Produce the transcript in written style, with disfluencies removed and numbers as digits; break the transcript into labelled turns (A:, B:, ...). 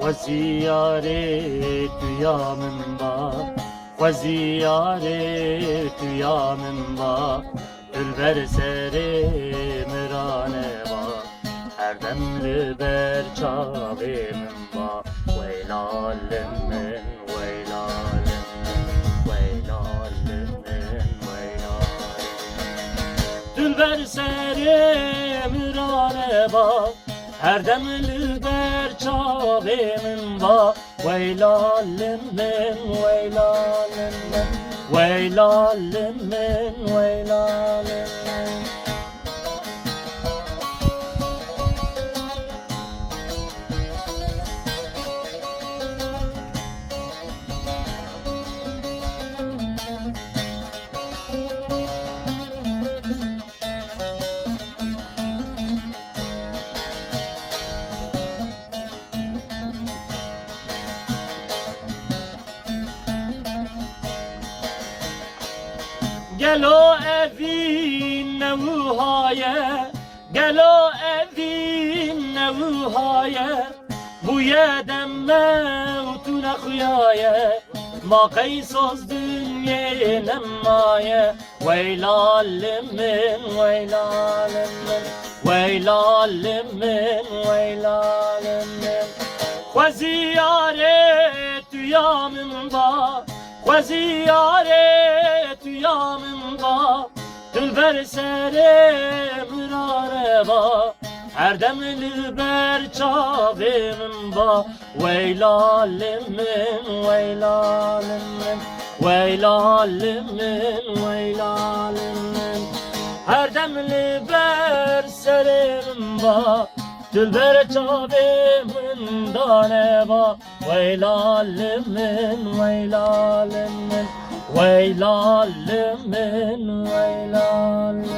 A: وزیاره تویامم با وزیاره تویامم با دلبر سری مرانه با هر دم لبر چاویم با ویلالم من ویلالم ویلالم ویلالم دلبر سری مرانه با her demli ber çavim va Veylalim min, veylalim min Veylalim min, veylalim min گلو evin nevuhaye Gelo evin nevuhaye Bu yedem mevtuna kuyaye Ma kaysos dünye nemmaye Veylalim min, veylalim min Veylalim min, veylalim min Ziyaret yamın ba Ziyaret yamın ba Dülber sere mürare ba Her demli ber çavim ba Veylalim min, veylalim min Veylalim min, veylalim min Her demli ber serim ba Dülber çavimin dane ba Veylalim min, veylalim min Veylalim min, veylalim